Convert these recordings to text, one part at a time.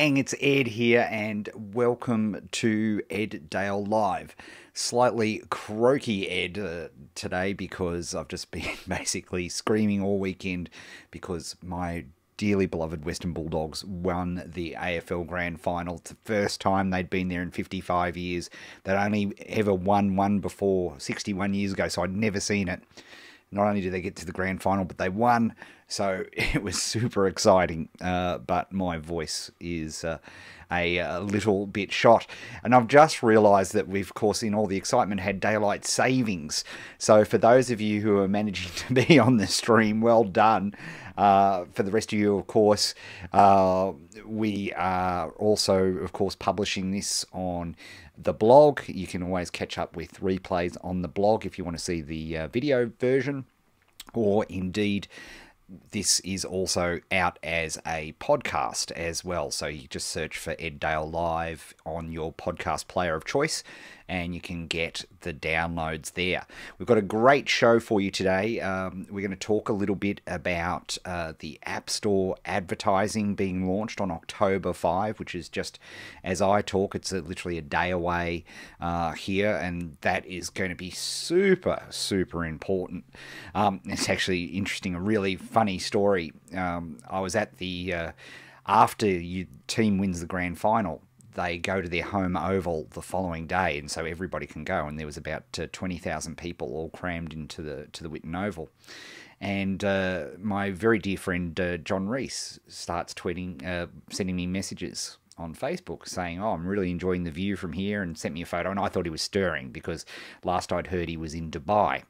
gang, it's Ed here and welcome to Ed Dale Live. Slightly croaky Ed today because I've just been basically screaming all weekend because my dearly beloved Western Bulldogs won the AFL Grand Final. It's the first time they'd been there in 55 years. They'd only ever won one before 61 years ago, so I'd never seen it. Not only did they get to the grand final, but they won. So it was super exciting. But my voice is a little bit shot. And I've just realised that we've, of course, in all the excitement, had daylight savings. So for those of you who are managing to be on the stream, well done. For the rest of you, of course, we are also, of course, publishing this on the blog. You can always catch up with replays on the blog if you want to see the video version, or indeed this is also out as a podcast as well. So you just search for Ed Dale Live on your podcast player of choice and you can get the downloads there. We've got a great show for you today. We're going to talk a little bit about the App Store advertising being launched on October 5, which is just as I talk, it's literally a day away here, and that is going to be super, super important. It's actually interesting, a really funny story. I was at the, after your team wins the grand final, they go to their home oval the following day, and so everybody can go. And there was about 20,000 people all crammed into the Whitten Oval. And my very dear friend John Reese starts tweeting, sending me messages on Facebook saying, "Oh, I'm really enjoying the view from here," and sent me a photo. And I thought he was stirring because last I'd heard he was in Dubai.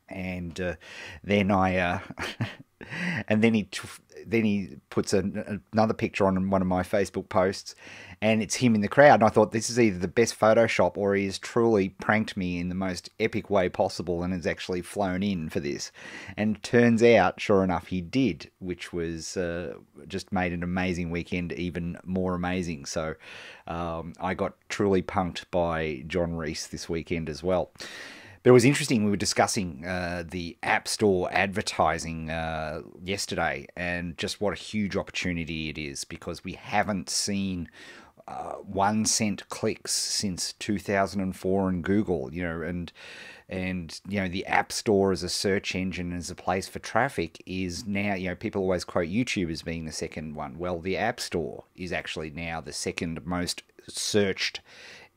And then I, and then he puts another picture on one of my Facebook posts, and it's him in the crowd. And I thought, this is either the best Photoshop or he has truly pranked me in the most epic way possible and has actually flown in for this. And turns out, sure enough, he did, which was just made an amazing weekend even more amazing. So I got truly punked by John Reese this weekend as well. But it was interesting, we were discussing the App Store advertising yesterday, and just what a huge opportunity it is, because we haven't seen 1 cent clicks since 2004 in Google, and the App Store as a search engine, as a place for traffic, is now, people always quote YouTube as being the second one. Well, the App Store is actually now the second most searched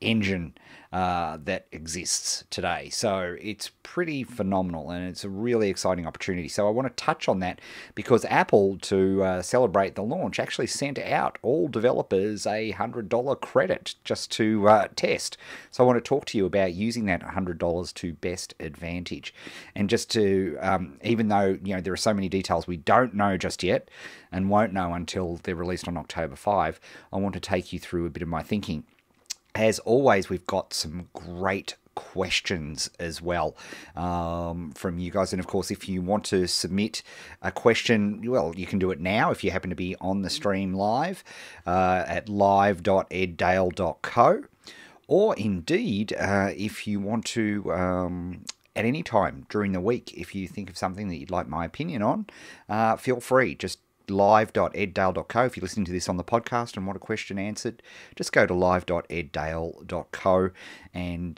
engine that exists today. So it's pretty phenomenal, and it's a really exciting opportunity. So I want to touch on that because Apple, to celebrate the launch, actually sent out all developers a $100 credit just to test. So I want to talk to you about using that $100 to best advantage. And just to, even though there are so many details we don't know just yet and won't know until they're released on October 5, I want to take you through a bit of my thinking. As always, we've got some great questions as well from you guys. And of course, if you want to submit a question, well, you can do it now if you happen to be on the stream live at live.eddale.co. Or indeed, if you want to, at any time during the week, if you think of something that you'd like my opinion on, feel free. Just live.eddale.co. If you're listening to this on the podcast and want a question answered, just go to live.eddale.co and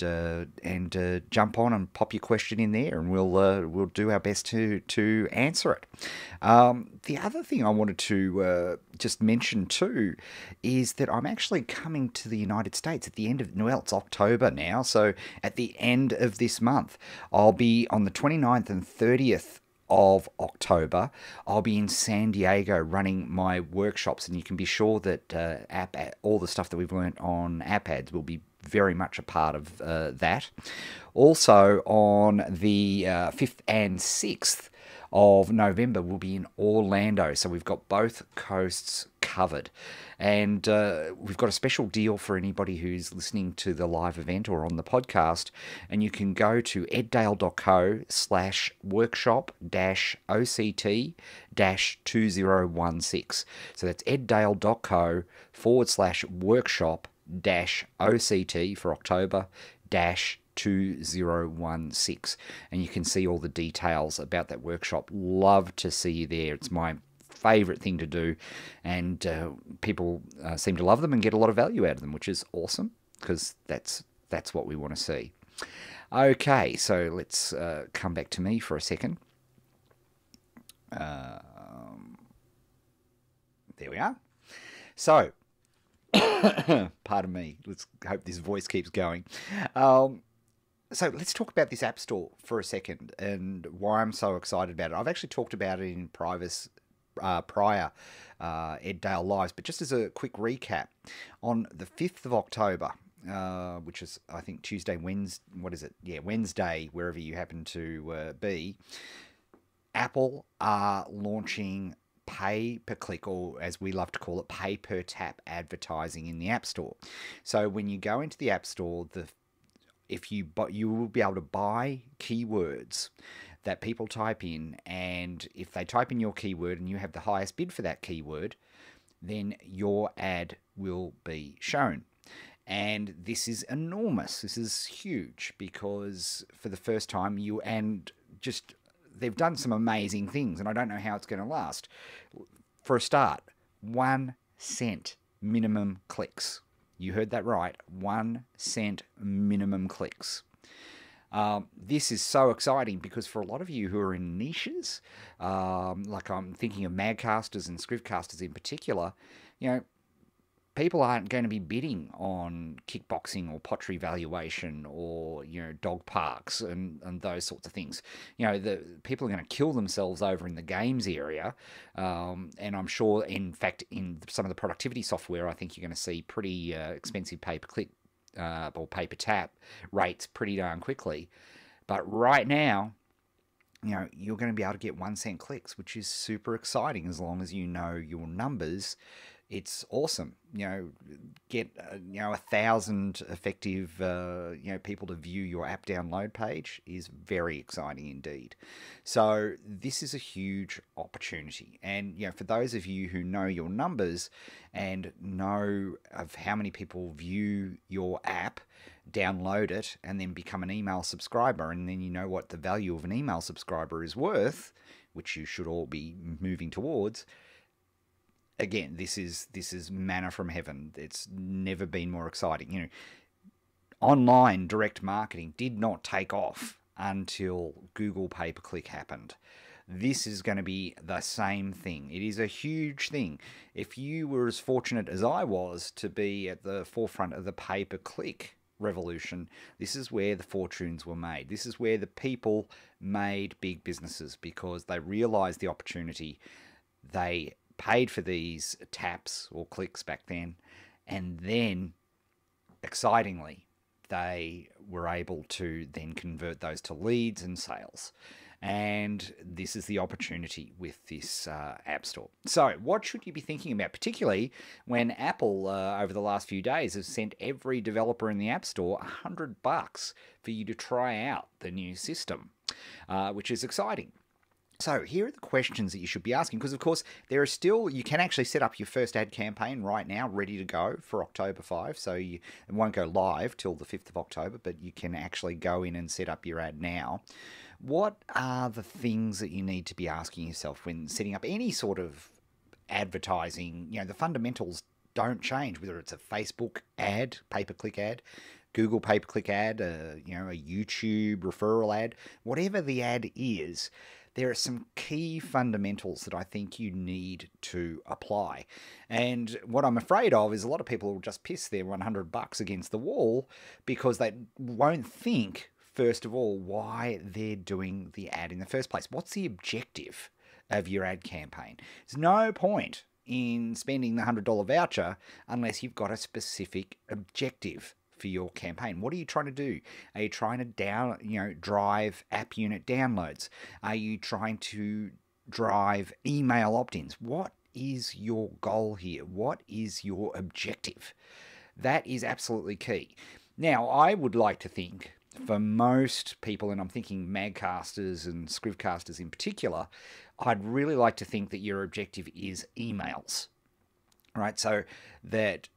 jump on and pop your question in there, and we'll do our best to answer it. The other thing I wanted to just mention too is that I'm actually coming to the United States at the end of, well, it's October now, so at the end of this month, I'll be on the 29th and 30th of October. I'll be in San Diego running my workshops, and you can be sure that all the stuff that we've learned on app ads will be very much a part of that. Also, on the 5th and 6th of November, we'll be in Orlando, so we've got both coasts covered. And we've got a special deal for anybody who's listening to the live event or on the podcast, and you can go to eddale.co/workshop-oct-2016. So that's eddale.co/workshop-oct for October 2016, and you can see all the details about that workshop. Love to see you there. It's my favourite thing to do, and people seem to love them and get a lot of value out of them, which is awesome, because that's what we want to see. Okay, so let's come back to me for a second. There we are. So, pardon me. Let's hope this voice keeps going. So let's talk about this App Store for a second and why I'm so excited about it. I've actually talked about it in prior Ed Dale Lives, but just as a quick recap, on the 5th of October, which is, I think, Tuesday, Wednesday, what is it? Yeah, Wednesday, wherever you happen to be, Apple are launching pay-per-click, or as we love to call it, pay-per-tap advertising in the App Store. So when you go into the App Store, you will be able to buy keywords that people type in, and if they type in your keyword and you have the highest bid for that keyword, then your ad will be shown. And this is enormous. This is huge, because for the first time they've done some amazing things, and I don't know how it's going to last. For a start, 1 cent minimum clicks. You heard that right, 1 cent minimum clicks. This is so exciting, because for a lot of you who are in niches, like I'm thinking of magcasters and scriptcasters in particular, people aren't going to be bidding on kickboxing or pottery valuation or, dog parks and those sorts of things. The people are going to kill themselves over in the games area. And I'm sure, in fact, in some of the productivity software, I think you're going to see pretty expensive pay-per-click or pay-per-tap rates pretty darn quickly. But right now, you're going to be able to get 1 cent clicks, which is super exciting as long as you know your numbers. It's awesome. Get 1,000 effective people to view your app download page is very exciting indeed. So this is a huge opportunity, and for those of you who know your numbers and know of how many people view your app, download it, and then become an email subscriber, and then you know what the value of an email subscriber is worth, which you should all be moving towards. Again, this is manna from heaven. It's never been more exciting. Online direct marketing did not take off until Google pay-per-click happened. This is going to be the same thing. It is a huge thing. If you were as fortunate as I was to be at the forefront of the pay-per-click revolution, this is where the fortunes were made. This is where the people made big businesses, because they realized the opportunity. They paid for these taps or clicks back then, and then, excitingly, they were able to then convert those to leads and sales. And this is the opportunity with this App Store. So what should you be thinking about, particularly when Apple, over the last few days, has sent every developer in the App Store $100 for you to try out the new system, which is exciting. So here are the questions that you should be asking, because of course you can actually set up your first ad campaign right now, ready to go for October 5. So it won't go live till the 5th of October, but you can actually go in and set up your ad now. What are the things that you need to be asking yourself when setting up any sort of advertising? The fundamentals don't change, whether it's a Facebook ad, pay-per-click ad, Google pay-per-click ad, a YouTube referral ad, whatever the ad is. There are some key fundamentals that I think you need to apply. And what I'm afraid of is a lot of people will just piss their $100 against the wall because they won't think, first of all, why they're doing the ad in the first place. What's the objective of your ad campaign? There's no point in spending the $100 voucher unless you've got a specific objective for your campaign. What are you trying to do? Are you trying to drive app unit downloads? Are you trying to drive email opt-ins? What is your goal here? What is your objective? That is absolutely key. Now, I would like to think for most people, and I'm thinking magcasters and scriptcasters in particular, I'd really like to think that your objective is emails, right? So that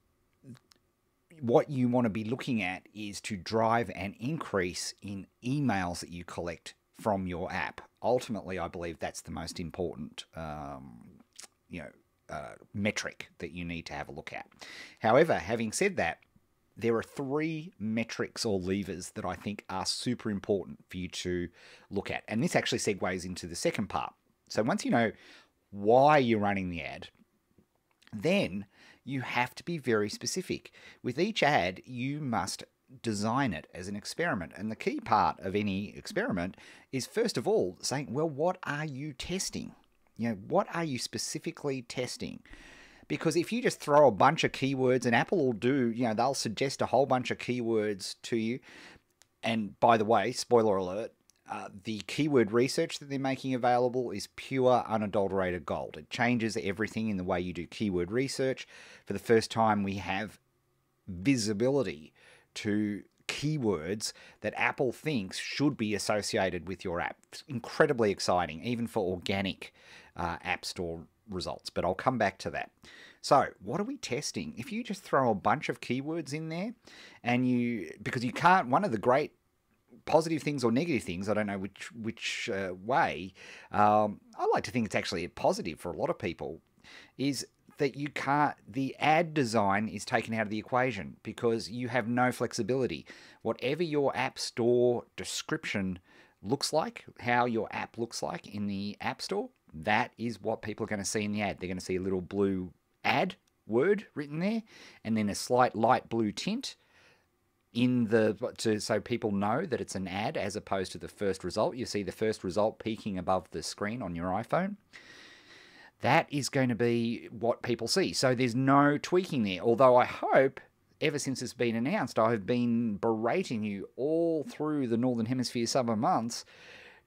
what you want to be looking at is to drive an increase in emails that you collect from your app. Ultimately, I believe that's the most important metric that you need to have a look at. However, having said that, there are 3 metrics or levers that I think are super important for you to look at. And this actually segues into the second part. So once you know why you're running the ad, then you have to be very specific. With each ad, you must design it as an experiment. And the key part of any experiment is, first of all, saying, well, what are you testing? What are you specifically testing? Because if you just throw a bunch of keywords, and Apple will do, they'll suggest a whole bunch of keywords to you. And by the way, spoiler alert, the keyword research that they're making available is pure, unadulterated gold. It changes everything in the way you do keyword research. For the first time, we have visibility to keywords that Apple thinks should be associated with your app. It's incredibly exciting, even for organic App Store results, but I'll come back to that. So what are we testing? If you just throw a bunch of keywords in there, because you can't, one of the great positive things or negative things, I don't know which way, I like to think it's actually a positive for a lot of people, is that the ad design is taken out of the equation because you have no flexibility. Whatever your App Store description looks like, how your app looks like in the App Store, that is what people are going to see in the ad. They're going to see a little blue ad word written there, and then a slight light blue tint so people know that it's an ad as opposed to the first result. You see the first result peeking above the screen on your iPhone. That is going to be what people see. So there's no tweaking there. Although I hope, ever since it's been announced, I have been berating you all through the Northern Hemisphere summer months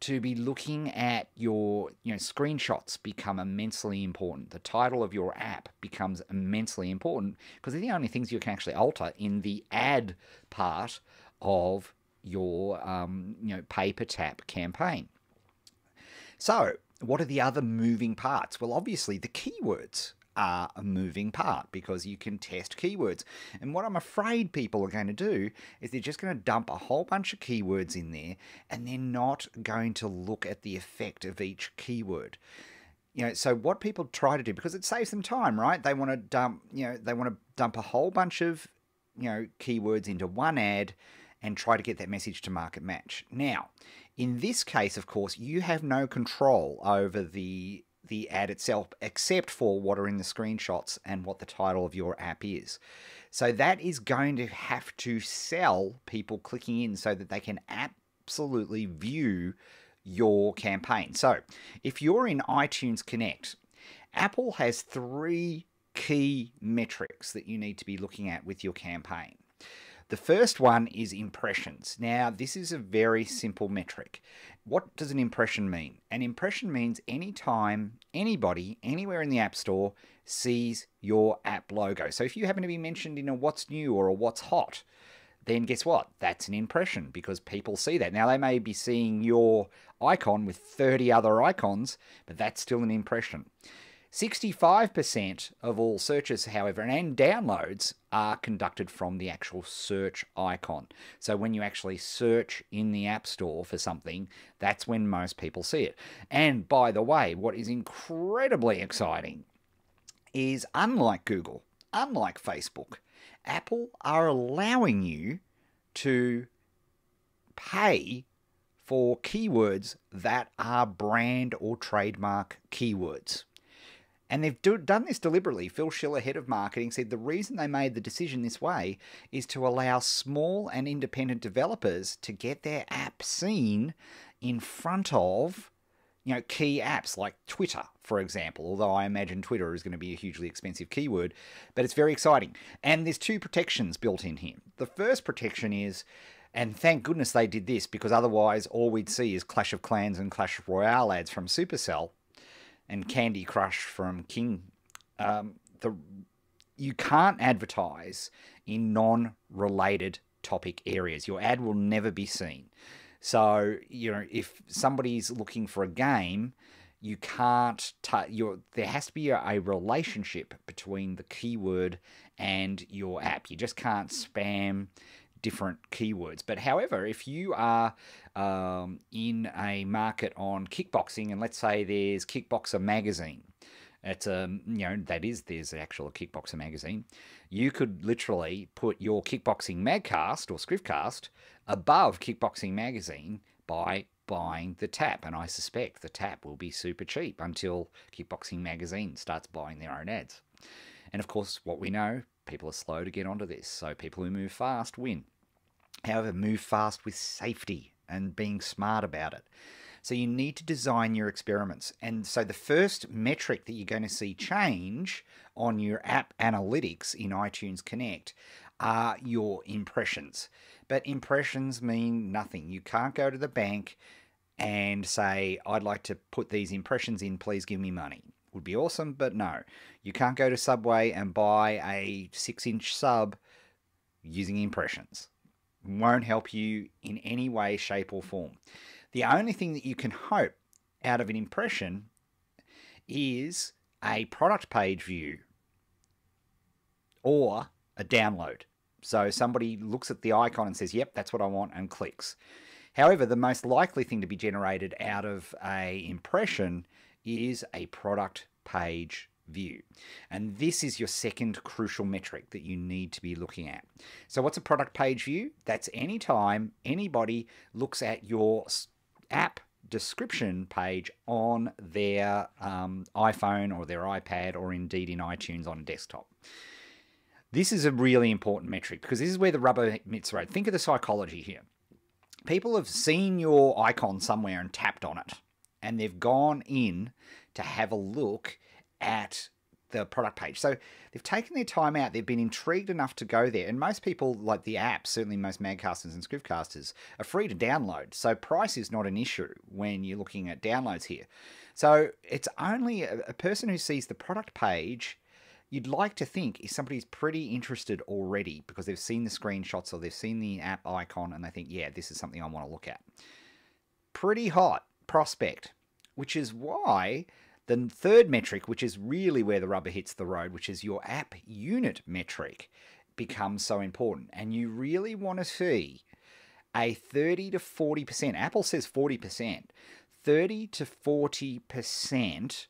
to be looking at your, screenshots become immensely important. The title of your app becomes immensely important because they're the only things you can actually alter in the ad part of your, pay-per-tap campaign. So what are the other moving parts? Well, obviously the keywords are a moving part because you can test keywords. And what I'm afraid people are going to do is they're just going to dump a whole bunch of keywords in there and they're not going to look at the effect of each keyword. So what people try to do, because it saves them time, right? They want to dump a whole bunch of, keywords into one ad and try to get that message to market match. Now, in this case, of course, you have no control over the ad itself, except for what are in the screenshots and what the title of your app is. So that is going to have to sell people clicking in so that they can absolutely view your campaign. So if you're in iTunes Connect, Apple has 3 key metrics that you need to be looking at with your campaign. The first one is impressions. Now, this is a very simple metric. What does an impression mean? An impression means anytime anybody, anywhere in the App Store, sees your app logo. So if you happen to be mentioned in a What's New or a What's Hot, then guess what? That's an impression because people see that. Now, they may be seeing your icon with 30 other icons, but that's still an impression. 65% of all searches, however, and downloads are conducted from the actual search icon. So when you actually search in the App Store for something, that's when most people see it. And by the way, what is incredibly exciting is, unlike Google, unlike Facebook, Apple are allowing you to pay for keywords that are brand or trademark keywords. And they've done this deliberately. Phil Schiller, head of marketing, said the reason they made the decision this way is to allow small and independent developers to get their app seen in front of, key apps like Twitter, for example, although I imagine Twitter is going to be a hugely expensive keyword, but it's very exciting. And there's 2 protections built in here. The first protection is, and thank goodness they did this, because otherwise all we'd see is Clash of Clans and Clash Royale ads from Supercell and Candy Crush from King. You can't advertise in non-related topic areas. Your ad will never be seen. So, if somebody's looking for a game, you can't. There has to be a relationship between the keyword and your app. You just can't spam different keywords. But however, if you are in a market on kickboxing, and let's say there's Kickboxer magazine, It's there's the actual Kickboxer magazine. You could literally put your Kickboxing Magcast or Scriptcast above Kickboxing magazine by buying the tap, and I suspect the tap will be super cheap until Kickboxing magazine starts buying their own ads. And of course, what we know, people are slow to get onto this, so people who move fast win. However, move fast with safety and being smart about it. So you need to design your experiments. And so the first metric that you're going to see change on your app analytics in iTunes Connect are your impressions. But impressions mean nothing. You can't go to the bank and say, I'd like to put these impressions in, please give me money. Would be awesome, but no. You can't go to Subway and buy a 6-inch sub using impressions. Won't help you in any way, shape, or form. The only thing that you can hope out of an impression is a product page view or a download. So somebody looks at the icon and says, yep, that's what I want, and clicks. However, the most likely thing to be generated out of an impression is a product page view. And this is your second crucial metric that you need to be looking at. So what's a product page view? That's any time anybody looks at your app description page on their iPhone or their iPad, or indeed in iTunes on a desktop. This is a really important metric because this is where the rubber meets the road. Think of the psychology here. People have seen your icon somewhere and tapped on it, and they've gone in to have a look at the product page. So they've taken their time out. They've been intrigued enough to go there. And most people, like the apps, certainly most Magcasters and Scriptcasters, are free to download. So price is not an issue when you're looking at downloads here. So it's only a person who sees the product page, you'd like to think, is somebody who's pretty interested already because they've seen the screenshots or they've seen the app icon and they think, yeah, this is something I want to look at. Pretty hot prospect, which is why the third metric, which is really where the rubber hits the road, which is your app unit metric, becomes so important. And you really want to see a 30 to 40%, Apple says 40%, 30 to 40%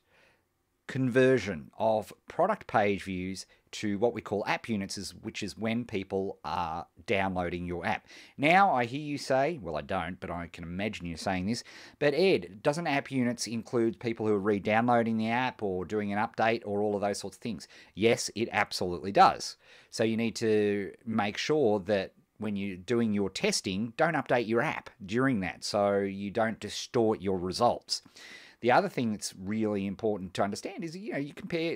conversion of product page views to what we call app units, which is when people are downloading your app. Now, I hear you say, well, I don't, but I can imagine you saying this, but Ed, doesn't app units include people who are re-downloading the app or doing an update or all of those sorts of things? Yes, it absolutely does. So you need to make sure that when you're doing your testing, don't update your app during that so you don't distort your results. The other thing that's really important to understand is,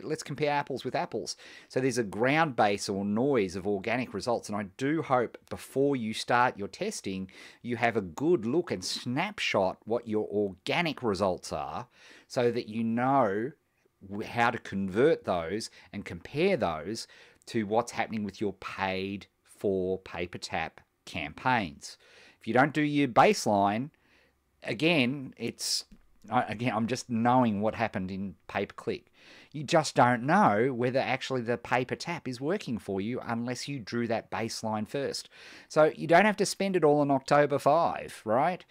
let's compare apples with apples. So there's a ground base or noise of organic results. And I do hope before you start your testing, you have a good look and snapshot what your organic results are so that you know how to convert those and compare those to what's happening with your paid for paper tap campaigns. If you don't do your baseline, again, I'm just knowing what happened in pay-per-click. You just don't know whether actually the paper tap is working for you unless you drew that baseline first. So you don't have to spend it all on October 5, right?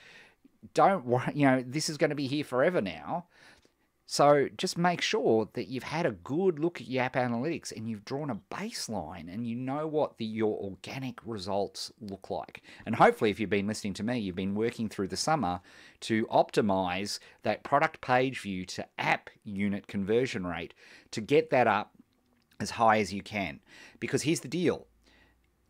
Don't worry, this is going to be here forever now. So just make sure that you've had a good look at your app analytics and you've drawn a baseline and you know what your organic results look like. And hopefully, if you've been listening to me, you've been working through the summer to optimize that product page view to app unit conversion rate to get that up as high as you can. Because here's the deal.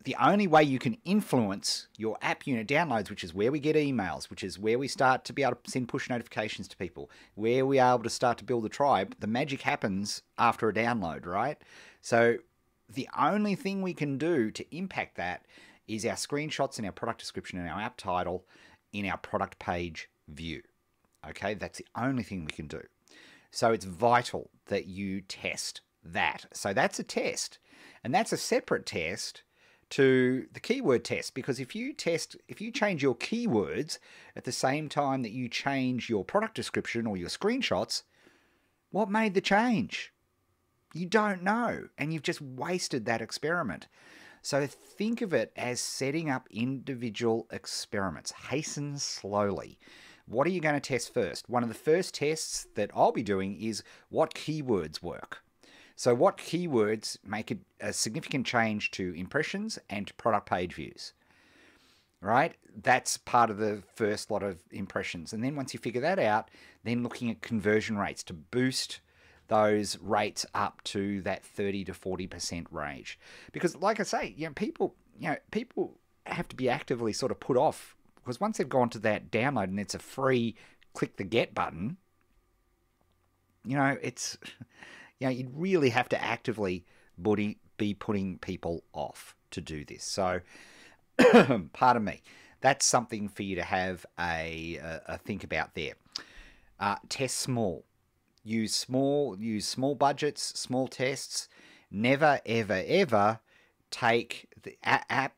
The only way you can influence your app unit downloads, which is where we get emails, which is where we start to be able to send push notifications to people, where we are able to start to build a tribe, the magic happens after a download, right? So the only thing we can do to impact that is our screenshots and our product description and our app title in our product page view. Okay, that's the only thing we can do. So it's vital that you test that. So that's a test, and that's a separate test to the keyword test, because if you change your keywords at the same time that you change your product description or your screenshots, what made the change? You don't know, and you've just wasted that experiment. So think of it as setting up individual experiments. Hasten slowly. What are you going to test first? One of the first tests that I'll be doing is what keywords work. So what keywords make a significant change to impressions and to product page views, right? That's part of the first lot of impressions. And then once you figure that out, then looking at conversion rates to boost those rates up to that 30 to 40% range. Because like I say, people have to be actively sort of put off, because once they've gone to that download and it's a free click the get button, it's you'd really have to actively be putting people off to do this. So, pardon me, that's something for you to have a think about there. Test small. Use small budgets, small tests. Never, ever, ever take the app.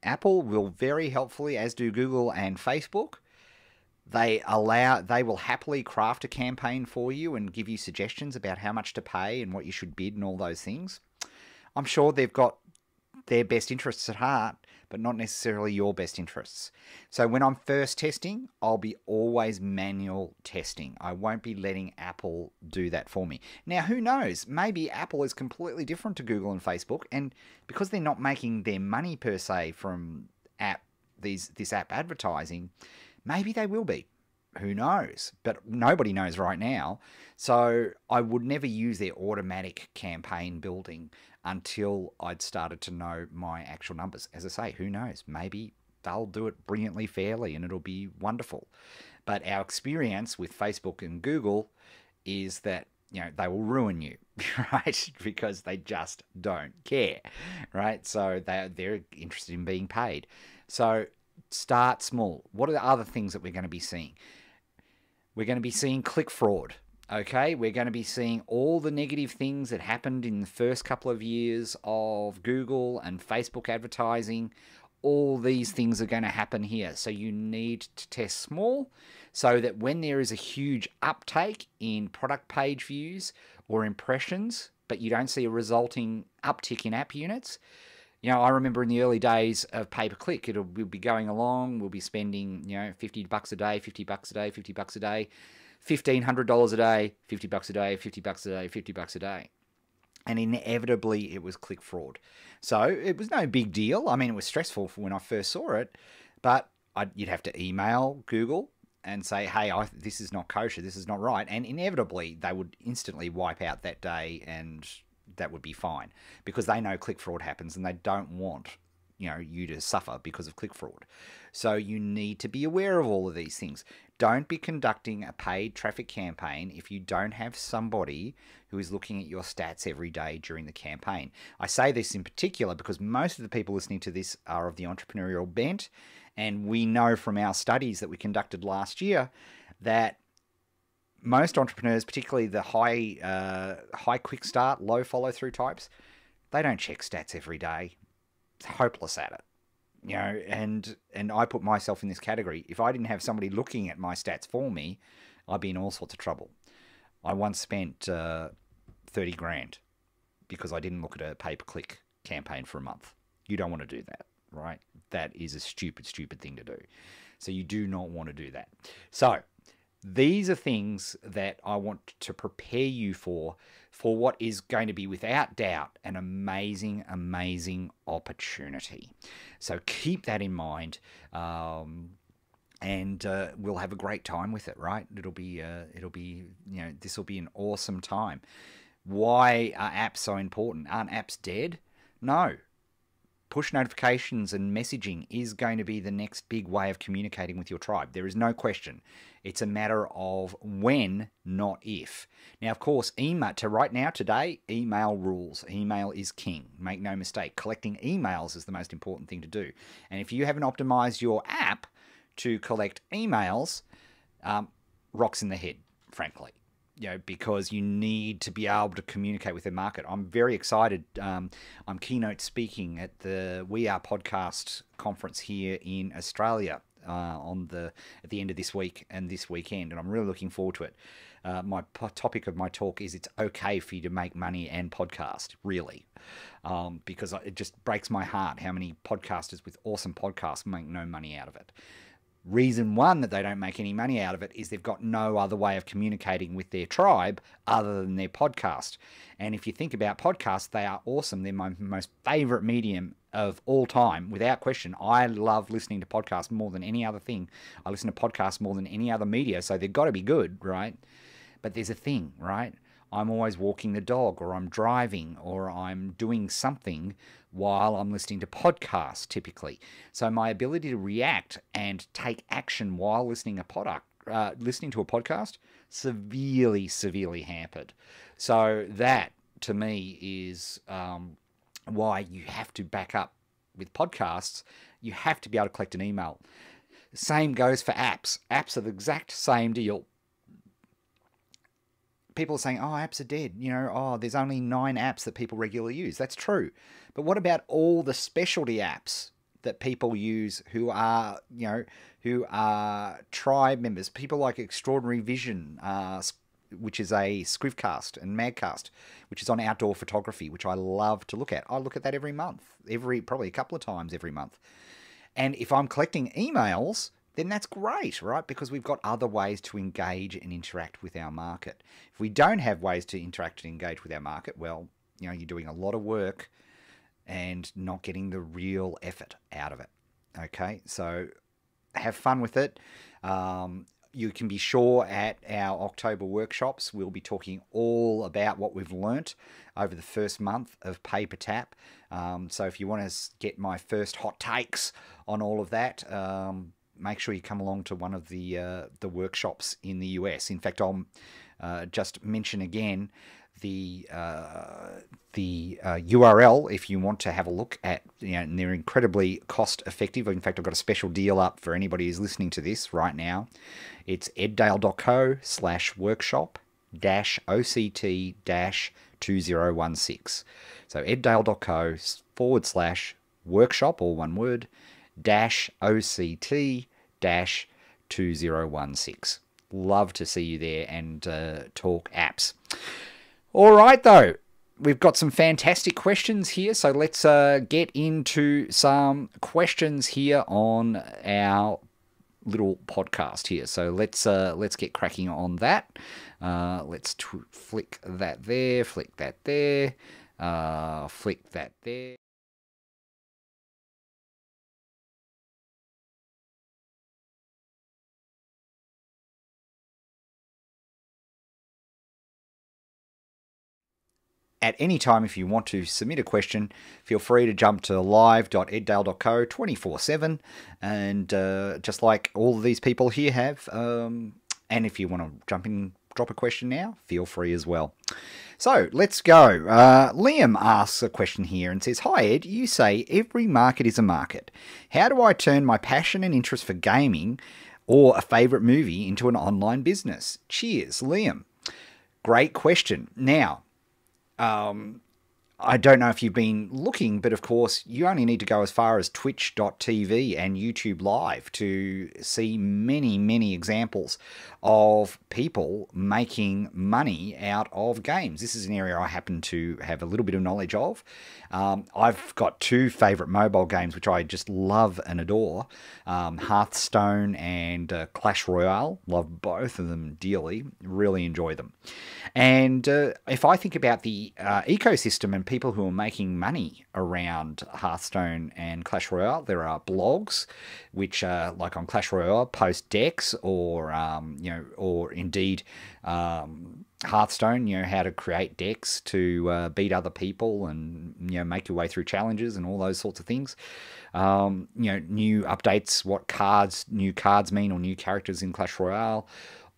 Apple will very helpfully, as do Google and Facebook. They will happily craft a campaign for you and give you suggestions about how much to pay and what you should bid and all those things. I'm sure they've got their best interests at heart, but not necessarily your best interests. So when I'm first testing, I'll be always manual testing. I won't be letting Apple do that for me. Now, who knows? Maybe Apple is completely different to Google and Facebook, and because they're not making their money per se from this app advertising, maybe they will be. Who knows? But nobody knows right now. So I would never use their automatic campaign building until I'd started to know my actual numbers. As I say, who knows? Maybe they'll do it brilliantly fairly and it'll be wonderful. But our experience with Facebook and Google is that they will ruin you, right? Because they just don't care, right? So they're interested in being paid. So start small. What are the other things that we're going to be seeing? We're going to be seeing click fraud, okay? We're going to be seeing all the negative things that happened in the first couple of years of Google and Facebook advertising. All these things are going to happen here. So you need to test small so that when there is a huge uptake in product page views or impressions, but you don't see a resulting uptick in app units. I remember in the early days of pay-per-click, we'll be going along, we'll be spending, $50 a day, $50 a day, $50 a day, $1,500 a day, $50 a day, $50 a day, $50 a day. And inevitably, it was click fraud. So it was no big deal. I mean, it was stressful for when I first saw it, but you'd have to email Google and say, hey, this is not kosher, this is not right. And inevitably, they would instantly wipe out that day and that would be fine, because they know click fraud happens and they don't want you to suffer because of click fraud. So you need to be aware of all of these things. Don't be conducting a paid traffic campaign if you don't have somebody who is looking at your stats every day during the campaign. I say this in particular because most of the people listening to this are of the entrepreneurial bent, and we know from our studies that we conducted last year that most entrepreneurs, particularly the high quick start, low follow through types, they don't check stats every day. It's hopeless at it, and I put myself in this category. If I didn't have somebody looking at my stats for me, I'd be in all sorts of trouble. I once spent 30 grand because I didn't look at a pay-per-click campaign for a month. You don't want to do that, right? That is a stupid thing to do. So you do not want to do that. So these are things that I want to prepare you for what is going to be, without doubt, an amazing, amazing opportunity. So keep that in mind, and we'll have a great time with it, right? It'll be, this will be an awesome time. Why are apps so important? Aren't apps dead? No. Push notifications and messaging is going to be the next big way of communicating with your tribe. There is no question. It's a matter of when, not if. Now, of course, today, email rules. Email is king. Make no mistake. Collecting emails is the most important thing to do. And if you haven't optimized your app to collect emails, rocks in the head, frankly. Because you need to be able to communicate with the market. I'm very excited. I'm keynote speaking at the We Are podcast conference here in Australia at the end of this week and this weekend, and I'm really looking forward to it. My topic of my talk is it's okay for you to make money and podcast, really, because it just breaks my heart how many podcasters with awesome podcasts make no money out of it. Reason one that they don't make any money out of it is they've got no other way of communicating with their tribe other than their podcast. And if you think about podcasts, they are awesome. They're my most favorite medium of all time, without question. I love listening to podcasts more than any other thing. I listen to podcasts more than any other media, so they've got to be good, right? But there's a thing, right? I'm always walking the dog, or I'm driving, or I'm doing something while I'm listening to podcasts, typically. So my ability to react and take action while listening to a podcast, severely hampered. So that, to me, is why you have to back up with podcasts. You have to be able to collect an email. Same goes for apps. Apps are the exact same deal. People are saying, oh, apps are dead. There's only 9 apps that people regularly use. That's true. But what about all the specialty apps that people use who are tribe members? People like Extraordinary Vision, which is a Scrivcast, and Magcast, which is on outdoor photography, which I love to look at. I look at that every month, probably a couple of times every month. And if I'm collecting emails, then that's great, right? Because we've got other ways to engage and interact with our market. If we don't have ways to interact and engage with our market, well, you're doing a lot of work and not getting the real effort out of it. Okay, so have fun with it. You can be sure at our October workshops, we'll be talking all about what we've learnt over the first month of Pay Per Tap. So if you want to get my first hot takes on all of that, make sure you come along to one of the workshops in the US. In fact, I'll just mention again the URL if you want to have a look at, and they're incredibly cost effective. In fact, I've got a special deal up for anybody who's listening to this right now. It's eddale.co/workshop-oct-2016. So eddale.co/workshop, all one word, -OCT-2016. Love to see you there and talk apps. All right, though, we've got some fantastic questions here, so let's get into some questions here on our little podcast here. So let's get cracking on that. Let's flick that there, flick that there, flick that there. At any time, if you want to submit a question, feel free to jump to live.eddale.co 24/7, and just like all of these people here have. And if you want to jump in, drop a question now, feel free as well. So let's go. Liam asks a question here and says, "Hi Ed, you say every market is a market. How do I turn my passion and interest for gaming or a favourite movie into an online business? Cheers, Liam." Great question. Now, I don't know if you've been looking, but of course you only need to go as far as twitch.tv and YouTube Live to see many examples of people making money out of games. This is an area I happen to have a little bit of knowledge of. I've got 2 favourite mobile games which I just love and adore. Hearthstone and Clash Royale. Love both of them dearly. Really enjoy them. And if I think about the ecosystem and people who are making money around Hearthstone and Clash Royale, there are blogs which, like on Clash Royale, post decks or indeed Hearthstone, how to create decks to beat other people and make your way through challenges and all those sorts of things. New updates, what new cards mean, or new characters in Clash Royale.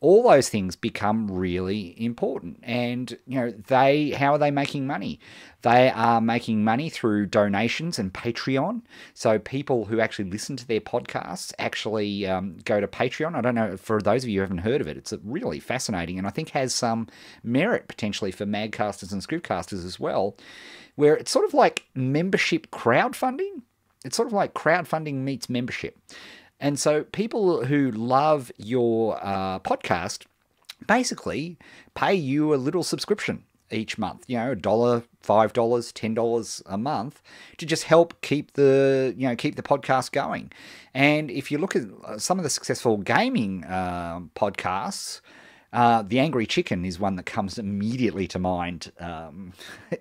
All those things become really important. And, how are they making money? They are making money through donations and Patreon. So people who actually listen to their podcasts actually go to Patreon. I don't know, for those of you who haven't heard of it, it's really fascinating and I think has some merit potentially for Magcasters and Scriptcasters as well, where it's sort of like membership crowdfunding. It's sort of like crowdfunding meets membership. And so people who love your podcast basically pay you a little subscription. each month, $1, $5, $10 a month, to just help keep the podcast going. And if you look at some of the successful gaming podcasts, The Angry Chicken is one that comes immediately to mind.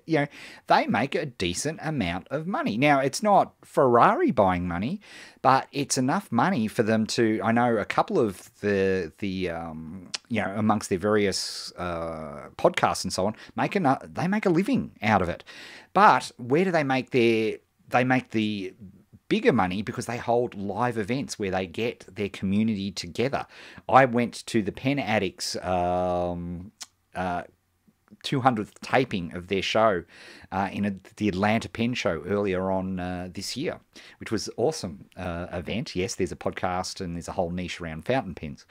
They make a decent amount of money. Now, it's not Ferrari buying money, but it's enough money for them to. I know a couple of the amongst their various podcasts and so on, they make a living out of it. But where do they make the bigger money? Because they hold live events where they get their community together. I went to the Pen Addicts 200th taping of their show the Atlanta Pen Show earlier on this year, which was an awesome event. Yes, there's a podcast and there's a whole niche around fountain pens.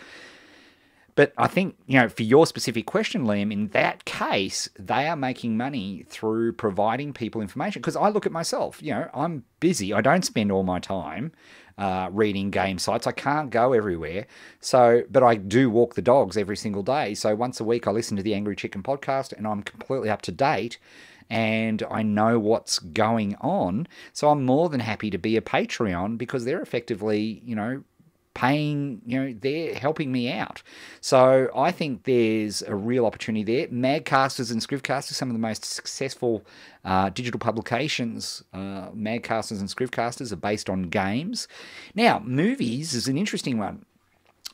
But I think, for your specific question, Liam, in that case, they are making money through providing people information. Because I look at myself, I'm busy. I don't spend all my time reading game sites. I can't go everywhere. But I do walk the dogs every single day. So once a week, I listen to the Angry Chicken podcast, and I'm completely up to date. And I know what's going on. So I'm more than happy to be a Patreon, because they're effectively, paying, they're helping me out. So I think there's a real opportunity there. Magcasters and Scrivcasters, some of the most successful digital publications, Magcasters and Scrivcasters, are based on games. Now, movies is an interesting one.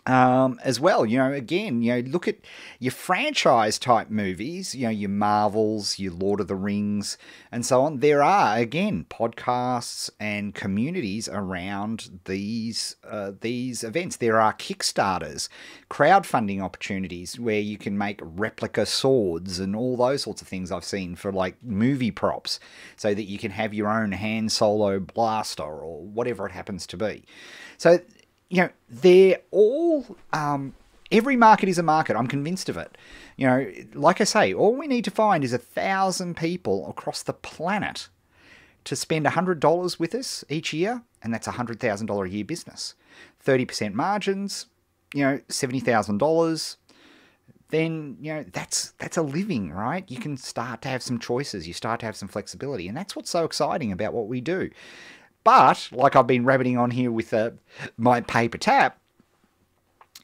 As well, again, look at your franchise type movies, your Marvels, your Lord of the Rings, and so on. There are, again, podcasts and communities around these events. There are Kickstarters, crowdfunding opportunities where you can make replica swords and all those sorts of things I've seen for like movie props, so that you can have your own Han Solo blaster or whatever it happens to be. So, they're all, every market is a market. I'm convinced of it. Like I say, all we need to find is 1,000 people across the planet to spend $100 with us each year, and that's $100,000 a year business. 30% margins, $70,000. Then, that's a living, right? You can start to have some choices. You start to have some flexibility. And that's what's so exciting about what we do. But, like I've been rabbiting on here with my paper tap,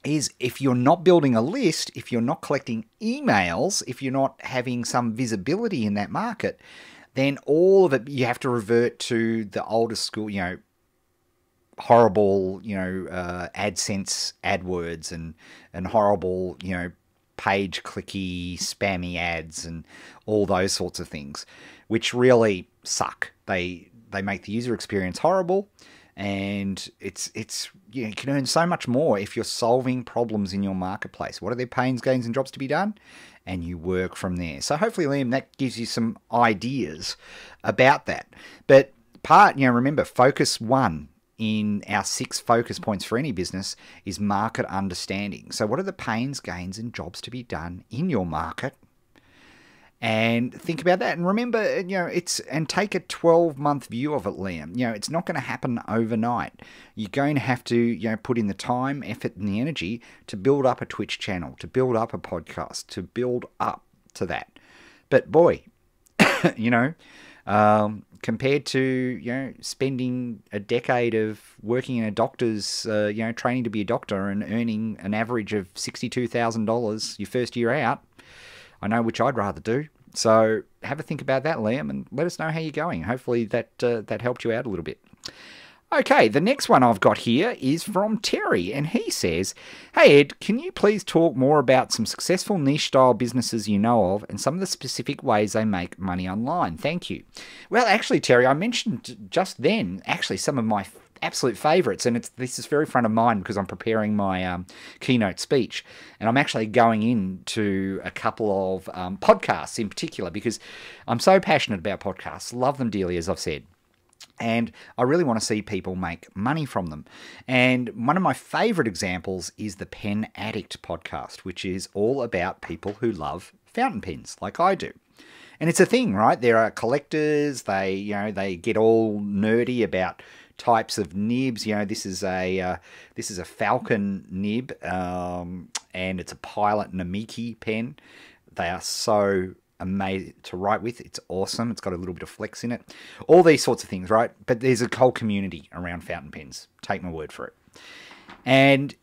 is if you're not building a list, if you're not collecting emails, if you're not having some visibility in that market, then all of it, you have to revert to the older school, horrible, AdSense AdWords and horrible, page clicky, spammy ads and all those sorts of things, which really suck. They make the user experience horrible, and it's you can earn so much more if you're solving problems in your marketplace. What are their pains, gains, and jobs to be done? And you work from there. So hopefully, Liam, that gives you some ideas about that. But remember, focus 1 in our 6 focus points for any business is market understanding. So what are the pains, gains, and jobs to be done in your market? And think about that. And remember, and take a 12-month view of it, Liam. It's not going to happen overnight. You're going to have to, put in the time, effort, and the energy to build up a Twitch channel, to build up a podcast, to build up to that. But boy, compared to, spending a decade of working in a doctor's, training to be a doctor and earning an average of $62,000 your first year out, I know which I'd rather do. So have a think about that, Liam, and let us know how you're going. Hopefully that helped you out a little bit. Okay, the next one I've got here is from Terry, and he says, "Hey Ed, can you please talk more about some successful niche-style businesses you know of and some of the specific ways they make money online? Thank you." Well, actually, Terry, I mentioned just then, some of my absolute favourites, and this is very front of mind because I'm preparing my keynote speech, and I'm actually going into a couple of podcasts in particular because I'm so passionate about podcasts, love them dearly, as I've said, and I really want to see people make money from them. And one of my favourite examples is the Pen Addict podcast, which is all about people who love fountain pens like I do. And it's a thing, right? There are collectors, they get all nerdy about types of nibs. This is a Falcon nib, and it's a Pilot and a Miki pen. They are so amazing to write with. It's awesome. It's got a little bit of flex in it. All these sorts of things, right? But there's a whole community around fountain pens. Take my word for it. And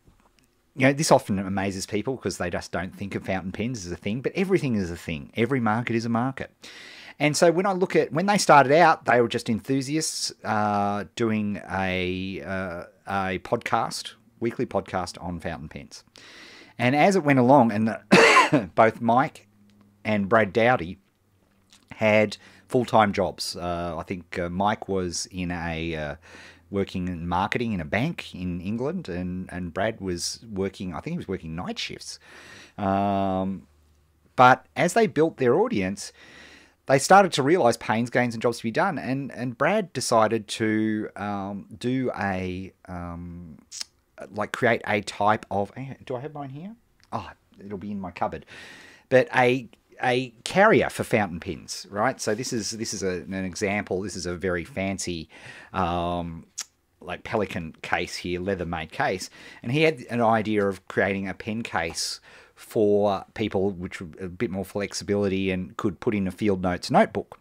this often amazes people because they just don't think of fountain pens as a thing, but everything is a thing. Every market is a market. And so when I look at, when they started out, they were just enthusiasts doing a podcast, weekly podcast on fountain pens. And as it went along, and both Mike and Brad Dowdy had full-time jobs. I think Mike was in working in marketing in a bank in England, and Brad was working, I think he was working night shifts. But as they built their audience, they started to realise pains, gains, and jobs to be done. And Brad decided to create a type of, do I have mine here? Oh, it'll be in my cupboard. But a carrier for fountain pens, right? So this is an example. This is a very fancy Pelican case here, leather-made case. And he had an idea of creating a pen case for people which were a bit more flexibility and could put in a field notes notebook.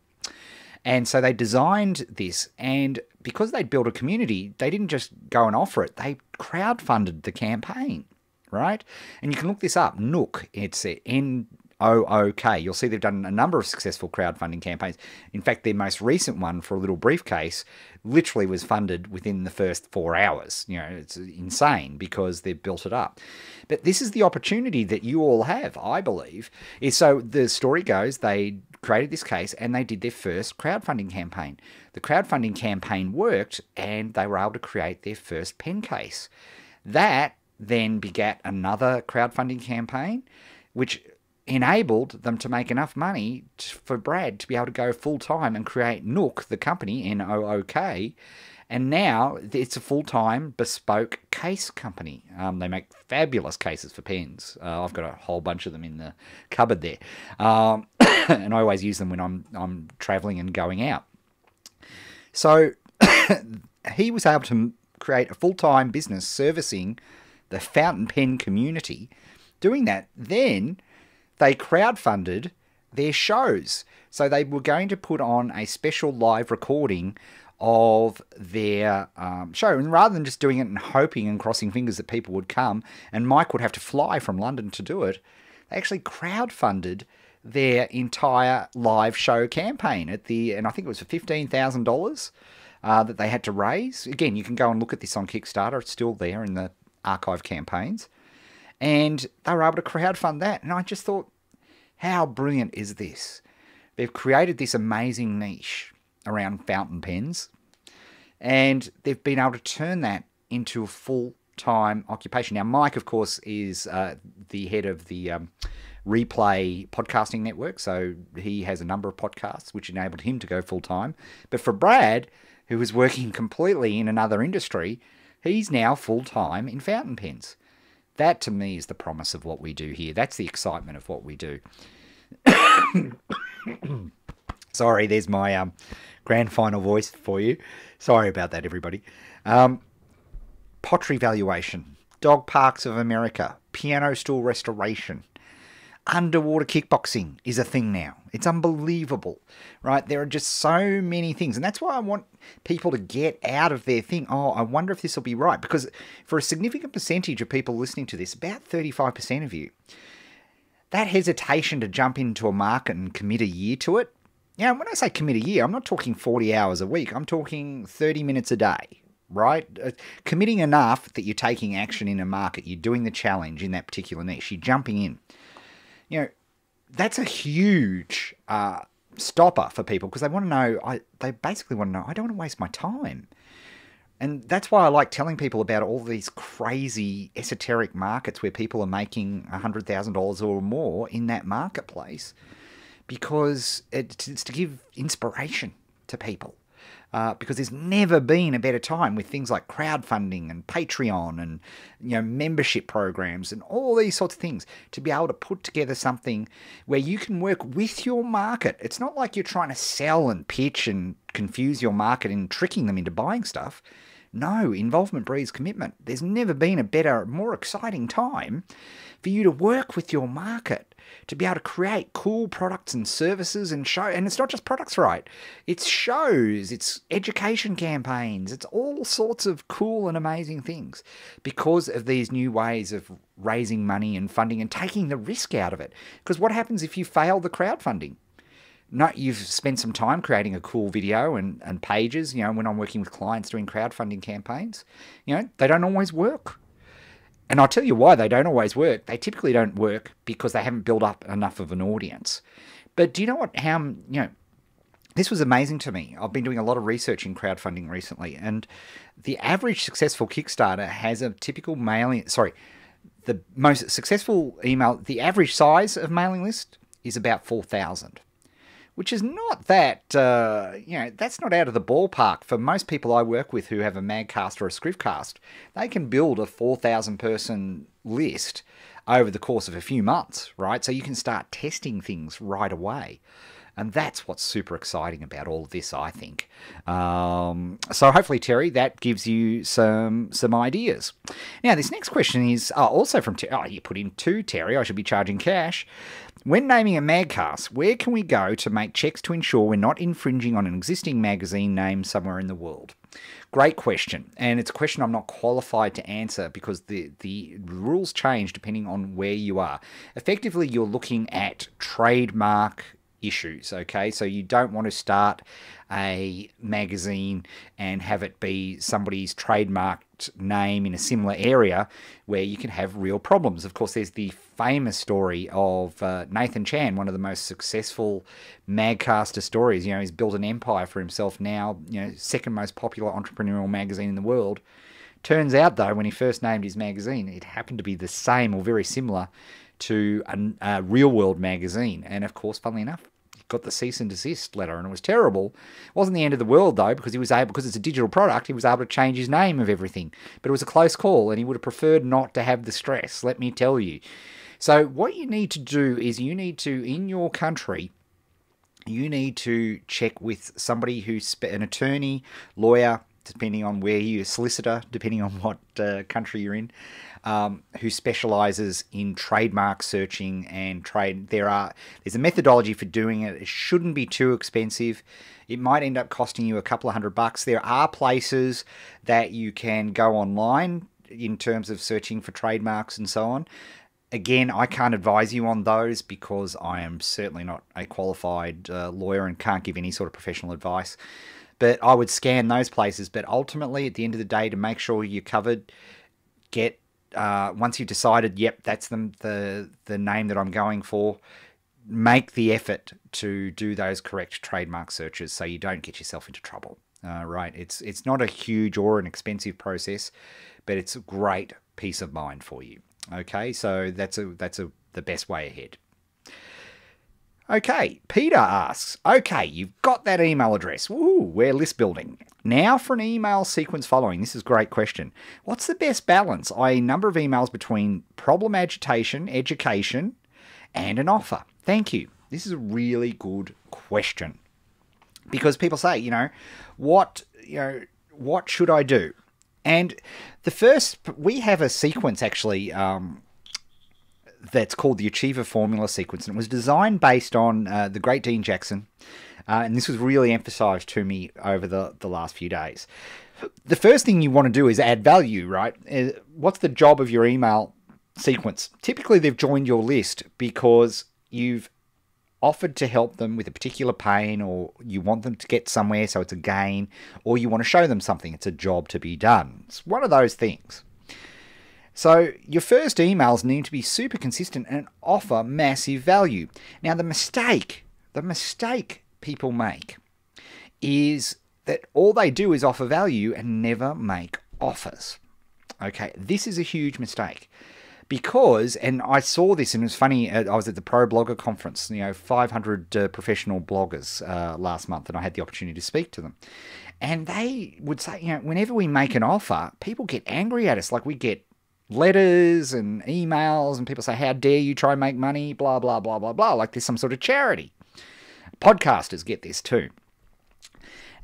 And so they designed this, and because they'd built a community, they didn't just go and offer it. They crowdfunded the campaign, right? And you can look this up, Nook. It's Nook. You'll see they've done a number of successful crowdfunding campaigns. In fact, their most recent one for a little briefcase literally was funded within the first 4 hours. It's insane because they've built it up. But this is the opportunity that you all have, I believe. So the story goes, they created this case and they did their first crowdfunding campaign. The crowdfunding campaign worked and they were able to create their first pen case. That then begat another crowdfunding campaign, which enabled them to make enough money for Brad to be able to go full-time and create Nook, the company, Nook, and now it's a full-time bespoke case company. They make fabulous cases for pens. I've got a whole bunch of them in the cupboard there, and I always use them when I'm traveling and going out. So he was able to create a full-time business servicing the fountain pen community. Doing that, then they crowdfunded their shows. So they were going to put on a special live recording of their show. And rather than just doing it and hoping and crossing fingers that people would come, and Mike would have to fly from London to do it, they actually crowdfunded their entire live show campaign and I think it was for $15,000 that they had to raise. Again, you can go and look at this on Kickstarter. It's still there in the archive campaigns. And they were able to crowdfund that. And I just thought, how brilliant is this? They've created this amazing niche around fountain pens, and they've been able to turn that into a full-time occupation. Now, Mike, of course, is the head of the Replay podcasting network, so he has a number of podcasts which enabled him to go full-time. But for Brad, who was working completely in another industry, he's now full-time in fountain pens. That, to me, is the promise of what we do here. That's the excitement of what we do. Sorry, there's my grand final voice for you. Sorry about that, everybody. Pottery valuation, dog parks of America, piano stool restoration, underwater kickboxing is a thing now. It's unbelievable, right? There are just so many things. And that's why I want people to get out of their thing. Oh, I wonder if this will be right. Because for a significant percentage of people listening to this, about 35% of you, that hesitation to jump into a market and commit a year to it. Now, when I say commit a year, I'm not talking 40 hours a week. I'm talking 30 minutes a day, right? Committing enough that you're taking action in a market. You're doing the challenge in that particular niche. You're jumping in. That's a huge stopper for people because they want to know, they basically want to know, I don't want to waste my time. And that's why I like telling people about all these crazy esoteric markets where people are making $100,000 or more in that marketplace, because it's to give inspiration to people. Because there's never been a better time with things like crowdfunding and Patreon and membership programs and all these sorts of things to be able to put together something where you can work with your market. It's not like you're trying to sell and pitch and confuse your market and tricking them into buying stuff. No, involvement breeds commitment. There's never been a better, more exciting time for you to work with your market, to be able to create cool products and services and show. And it's not just products, right? It's shows, it's education campaigns, it's all sorts of cool and amazing things because of these new ways of raising money and funding and taking the risk out of it. Because what happens if you fail the crowdfunding? No, you've spent some time creating a cool video and pages. When I'm working with clients doing crowdfunding campaigns, they don't always work. And I'll tell you why they don't always work. They typically don't work because they haven't built up enough of an audience. But do you know what? This was amazing to me. I've been doing a lot of research in crowdfunding recently, and the average successful Kickstarter has a typical mailing. Sorry, the most successful email. The average size of mailing list is about 4,000. Which is not that, that's not out of the ballpark. For most people I work with who have a Magcast or a Scriptcast, they can build a 4,000 person list over the course of a few months, right? So you can start testing things right away. And that's what's super exciting about all of this, I think. So hopefully, Terry, that gives you some ideas. Now, this next question is also from Terry. Oh, you put in 2, Terry. I should be charging cash. When naming a magcast, where can we go to make checks to ensure we're not infringing on an existing magazine name somewhere in the world? Great question. And it's a question I'm not qualified to answer because the rules change depending on where you are. Effectively, you're looking at trademark issues, okay? So you don't want to start a magazine and have it be somebody's trademarked name in a similar area where you can have real problems. Of course, there's the famous story of Nathan Chan, one of the most successful magcaster stories. He's built an empire for himself now, second most popular entrepreneurial magazine in the world. Turns out, though, when he first named his magazine, it happened to be the same or very similar to a real-world magazine. And, of course, funnily enough, he got the cease and desist letter, and it was terrible. It wasn't the end of the world, though, because because it's a digital product, he was able to change his name of everything. But it was a close call, and he would have preferred not to have the stress, let me tell you. So what you need to do is you need to, in your country, you need to check with somebody who's an attorney, lawyer, depending on where you're a solicitor, depending on what country you're in, who specializes in trademark searching and trade. There's a methodology for doing it. It shouldn't be too expensive. It might end up costing you a couple of $100. There are places that you can go online in terms of searching for trademarks and so on. Again, I can't advise you on those because I am certainly not a qualified lawyer and can't give any sort of professional advice. But I would scan those places. But ultimately, at the end of the day, to make sure you're covered, once you've decided, yep, that's the name that I'm going for, make the effort to do those correct trademark searches so you don't get yourself into trouble. Right? It's not a huge or an expensive process, but it's a great peace of mind for you. Okay, so that's the best way ahead. Okay, Peter asks, okay, you've got that email address. Woo, we're list building. Now for an email sequence following. This is a great question. What's the best balance, i.e. number of emails between problem agitation, education, and an offer? Thank you. This is a really good question. Because people say, what should I do? And we have a sequence actually that's called the Achiever Formula sequence, and it was designed based on the great Dean Jackson, and this was really emphasized to me over the last few days. The first thing you want to do is add value, right? What's the job of your email sequence? Typically, they've joined your list because you've offered to help them with a particular pain, or you want them to get somewhere, so it's a gain, or you want to show them something, it's a job to be done. It's one of those things. So your first emails need to be super consistent and offer massive value. Now the mistake people make is that all they do is offer value and never make offers. Okay, this is a huge mistake. Because, and I saw this, and it was funny, I was at the Pro Blogger Conference, 500 professional bloggers last month, and I had the opportunity to speak to them. And they would say, whenever we make an offer, people get angry at us. Like, we get letters and emails, and people say, how dare you try and make money, blah, blah, blah, blah, blah, like there's some sort of charity. Podcasters get this too.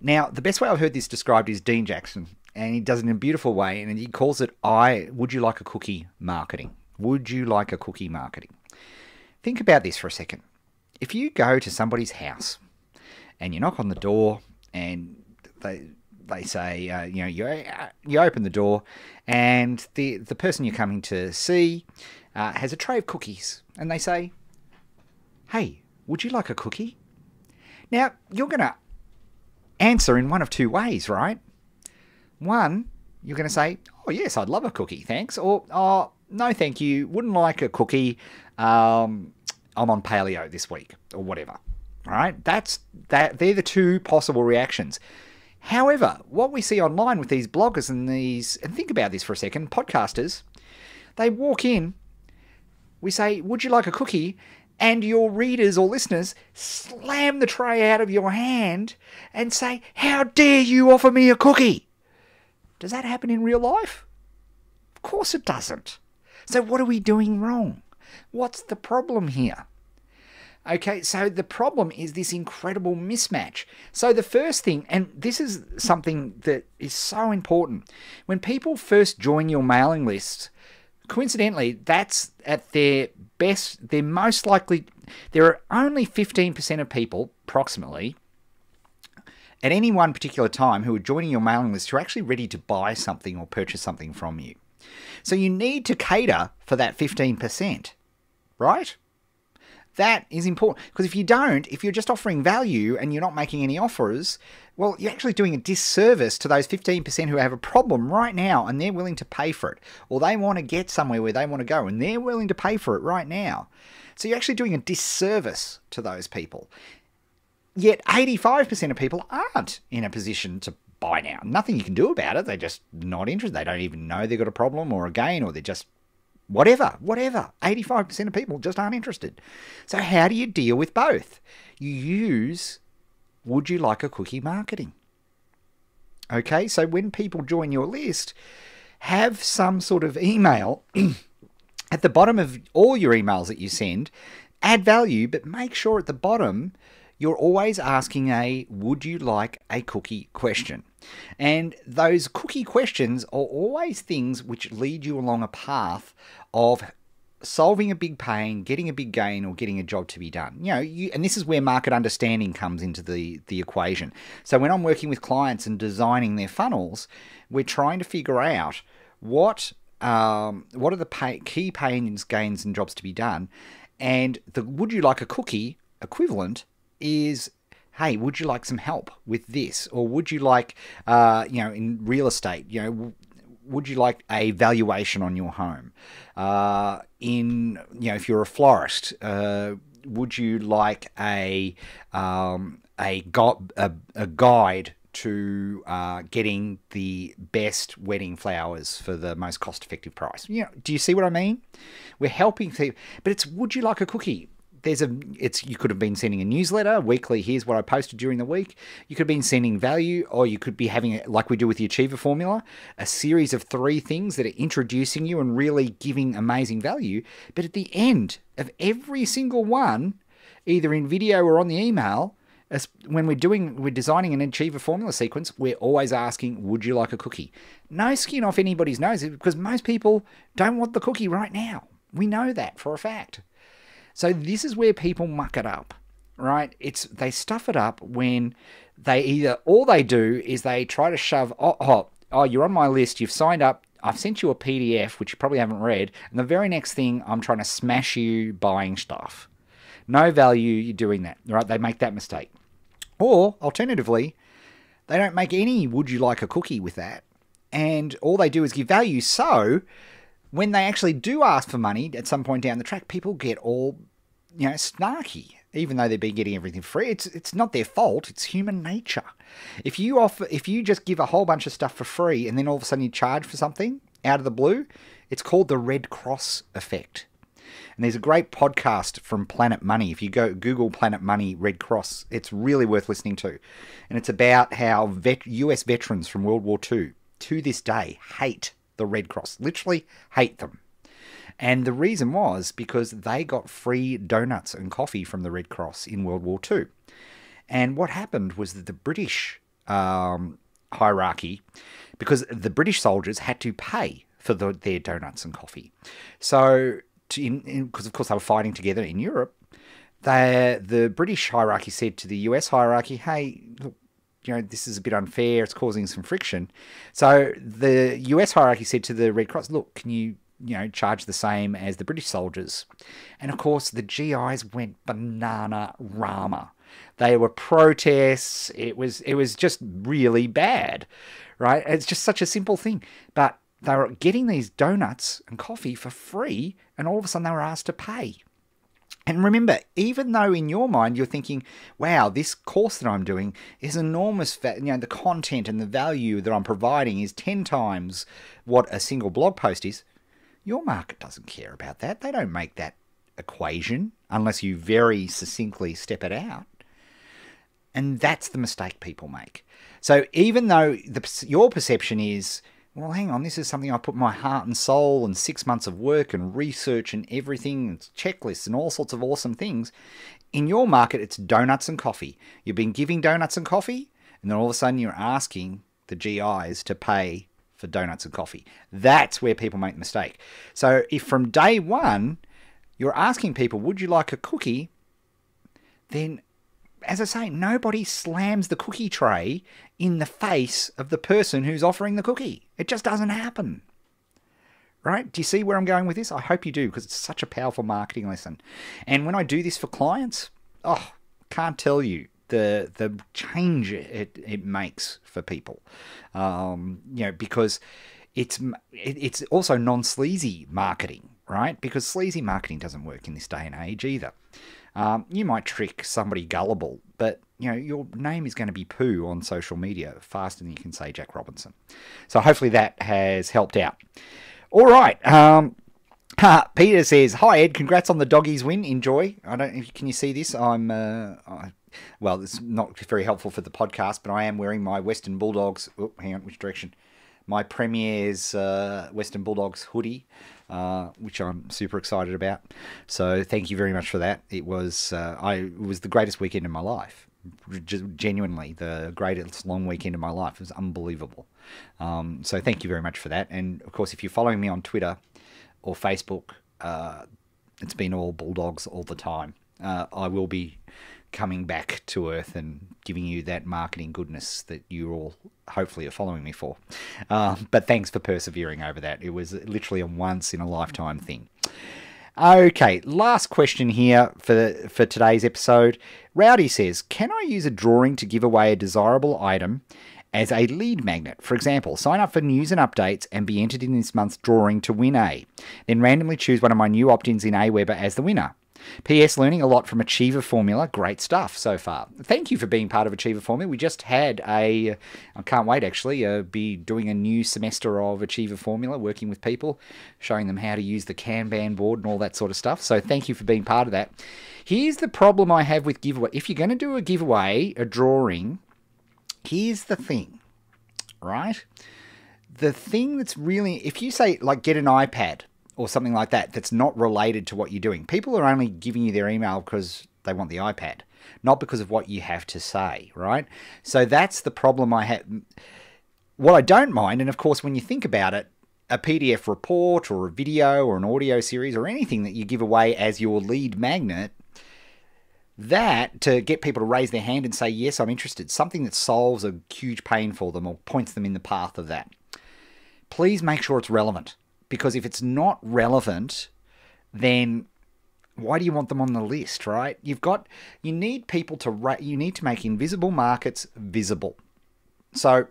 Now, the best way I've heard this described is Dean Jackson. and he does it in a beautiful way, and he calls it would you like a cookie marketing? Would you like a cookie marketing? Think about this for a second. If you go to somebody's house and you knock on the door and they say, you open the door and the person you're coming to see has a tray of cookies, and they say, hey, would you like a cookie? Now, you're going to answer in one of two ways, right? One, you're going to say, oh, yes, I'd love a cookie, thanks. Or, oh, no, thank you, wouldn't like a cookie. I'm on paleo this week, or whatever. All right? They're the two possible reactions. However, what we see online with these bloggers and think about this for a second, podcasters, they walk in, we say, would you like a cookie? And your readers or listeners slam the tray out of your hand and say, how dare you offer me a cookie? Does that happen in real life? Of course it doesn't. So what are we doing wrong? What's the problem here? Okay, so the problem is this incredible mismatch. So the first thing, and this is something that is so important, when people first join your mailing list, coincidentally, that's at their best, they're most likely, there are only 15% of people, approximately, at any one particular time who are joining your mailing list who are actually ready to buy something or purchase something from you. So you need to cater for that 15%, right? That is important, because if you don't, if you're just offering value and you're not making any offers, well, you're actually doing a disservice to those 15% who have a problem right now and they're willing to pay for it, or they want to get somewhere where they want to go and they're willing to pay for it right now. So you're actually doing a disservice to those people. Yet 85% of people aren't in a position to buy now. Nothing you can do about it. They're just not interested. They don't even know they've got a problem or a gain, or they're just whatever. 85% of people just aren't interested. So how do you deal with both? You use would you like a cookie marketing. Okay, so when people join your list, have some sort of email at the bottom of all your emails that you send, add value, but make sure at the bottom you're always asking a would you like a cookie question. And those cookie questions are always things which lead you along a path of solving a big pain, getting a big gain, or getting a job to be done. And this is where market understanding comes into the equation. So when I'm working with clients and designing their funnels, we're trying to figure out what are the key pains, gains, and jobs to be done. And the would you like a cookie equivalent is, hey, would you like some help with this? Or would you like, in real estate, would you like a valuation on your home? If you're a florist, would you like a guide to getting the best wedding flowers for the most cost-effective price? Do you see what I mean? We're helping people, but it's would you like a cookie? You could have been sending a newsletter weekly. Here's what I posted during the week. You could have been sending value, or you could be having, like we do with the Achiever Formula, a series of 3 things that are introducing you and really giving amazing value. But at the end of every single one, either in video or on the email, when we're designing an Achiever Formula sequence, we're always asking, would you like a cookie? No skin off anybody's nose, because most people don't want the cookie right now. We know that for a fact. So this is where people muck it up, right? They stuff it up when all they do is they try to shove, you're on my list, you've signed up, I've sent you a PDF, which you probably haven't read, and the very next thing, I'm trying to smash you buying stuff. No value, you're doing that, right? They make that mistake. Or, alternatively, they don't make any would you like a cookie with that, and all they do is give value. So when they actually do ask for money at some point down the track, people get all, snarky, even though they've been getting everything free. It's not their fault. It's human nature. If you just give a whole bunch of stuff for free and then all of a sudden you charge for something out of the blue, it's called the Red Cross effect. And there's a great podcast from Planet Money. If you go Google Planet Money Red Cross, it's really worth listening to. And it's about how US veterans from World War II to this day hate the Red Cross, literally hate them. And the reason was because they got free donuts and coffee from the Red Cross in World War II. And what happened was that the British hierarchy because the British soldiers had to pay for their donuts and coffee. So, because of course they were fighting together in Europe, the British hierarchy said to the US hierarchy, hey, look, this is a bit unfair, it's causing some friction. So the US hierarchy said to the Red Cross, look, can you charge the same as the British soldiers? And of course the GIs went banana-rama. They were protests. It was just really bad, right? It's just such a simple thing. But they were getting these donuts and coffee for free, and all of a sudden they were asked to pay. And remember, even though in your mind you're thinking, wow, this course that I'm doing is enormous, the content and the value that I'm providing is 10 times what a single blog post is, your market doesn't care about that. They don't make that equation unless you very succinctly step it out. And that's the mistake people make. So even though your perception is, well, hang on, this is something I put my heart and soul and 6 months of work and research and everything, and checklists and all sorts of awesome things. In your market, it's donuts and coffee. You've been giving donuts and coffee, and then all of a sudden you're asking the GIs to pay for donuts and coffee. That's where people make the mistake. So if from day one you're asking people, would you like a cookie? Then, as I say, nobody slams the cookie tray in the face of the person who's offering the cookie. It just doesn't happen. Right? Do you see where I'm going with this? I hope you do, because it's such a powerful marketing lesson. And when I do this for clients, can't tell you the change it makes for people. Because it's also non-sleazy marketing, right? Because sleazy marketing doesn't work in this day and age either. You might trick somebody gullible, but your name is going to be poo on social media faster than you can say Jack Robinson. So hopefully that has helped out. All right. Peter says, "Hi Ed, congrats on the Doggies win. Enjoy." Can you see this? Well, it's not very helpful for the podcast, but I am wearing my Western Bulldogs. Oh, hang on, which direction? My Premier's Western Bulldogs hoodie, which I'm super excited about. So thank you very much for that. It was the greatest weekend of my life. Genuinely, the greatest long weekend of my life. It was unbelievable. So thank you very much for that. And of course, if you're following me on Twitter or Facebook, it's been all Bulldogs all the time. I will be coming back to earth and giving you that marketing goodness that you all hopefully are following me for. But thanks for persevering over that. It was literally a once-in-a-lifetime thing. Okay, last question here for today's episode. Rowdy says, can I use a drawing to give away a desirable item as a lead magnet? For example, sign up for news and updates and be entered in this month's drawing to win a. Then randomly choose one of my new opt-ins in Aweber as the winner. P.S. Learning a lot from Achiever Formula. Great stuff so far. Thank you for being part of Achiever Formula. We just had I can't wait actually, be doing a new semester of Achiever Formula, working with people, showing them how to use the Kanban board and all that sort of stuff. So thank you for being part of that. Here's the problem I have with giveaway. If you're going to do a giveaway, a drawing, here's the thing, right? The thing that's really, if you say, like, get an iPad, or something like that, that's not related to what you're doing. People are only giving you their email because they want the iPad, not because of what you have to say, right? So that's the problem I have. What I don't mind, and of course when you think about it, a PDF report or a video or an audio series or anything that you give away as your lead magnet, that to get people to raise their hand and say, yes, I'm interested, something that solves a huge pain for them or points them in the path of that. Please make sure it's relevant. Because if it's not relevant, then why do you want them on the list, right? You need people you need to make invisible markets visible. So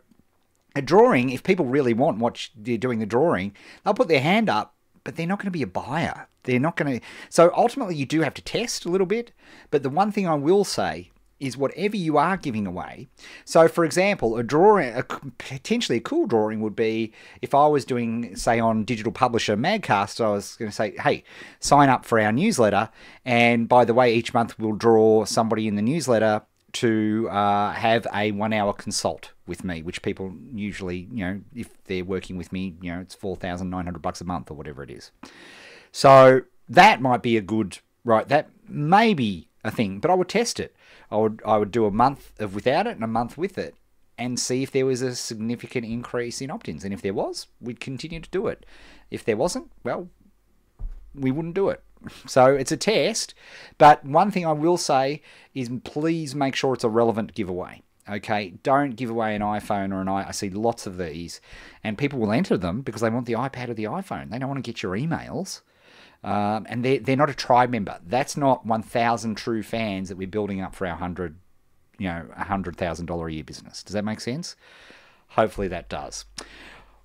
a drawing, if people really want what you're doing the drawing, they'll put their hand up, but they're not going to be a buyer. They're not going to. So ultimately, you do have to test a little bit. But the one thing I will say is whatever you are giving away. So, for example, a drawing, potentially a cool drawing would be if I was doing, say, on Digital Publisher Magcast, I was going to say, hey, sign up for our newsletter. And by the way, each month we'll draw somebody in the newsletter to have a 1-hour consult with me, which people usually, if they're working with me, it's $4,900 a month or whatever it is. So that might be a good, right, that may be a thing, but I would test it. I would do a month of without it and a month with it and see if there was a significant increase in opt-ins. And if there was, we'd continue to do it. If there wasn't, well, we wouldn't do it. So it's a test. But one thing I will say is please make sure it's a relevant giveaway. Okay, don't give away an iPhone or I see lots of these, and people will enter them because they want the iPad or the iPhone. They don't want to get your emails. And they're not a tribe member. That's not 1,000 true fans that we're building up for our $100,000 a year business. Does that make sense? Hopefully that does.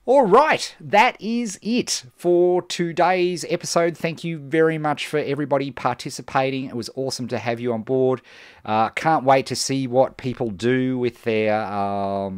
All right, that is it for today's episode. Thank you very much for everybody participating. It was awesome to have you on board. Can't wait to see what people do with their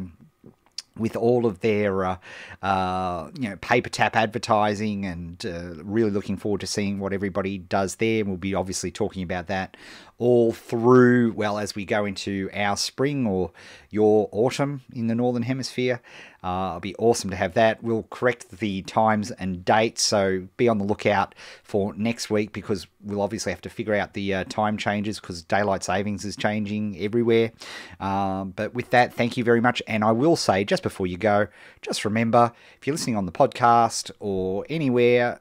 with all of their paper tap advertising, and really looking forward to seeing what everybody does there. We'll be obviously talking about that all through, well, as we go into our spring or your autumn in the Northern Hemisphere. It'll be awesome to have that. We'll correct the times and dates, so be on the lookout for next week, because we'll obviously have to figure out the time changes because daylight savings is changing everywhere. But with that, thank you very much. And I will say, just before you go, just remember, if you're listening on the podcast or anywhere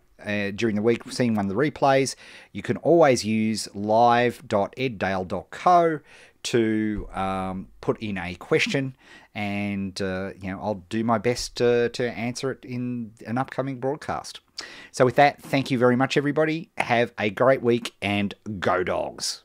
during the week, seeing one of the replays, you can always use live.eddale.co to put in a question, and I'll do my best to answer it in an upcoming broadcast. So with that, thank you very much, everybody. Have a great week, and go Dogs.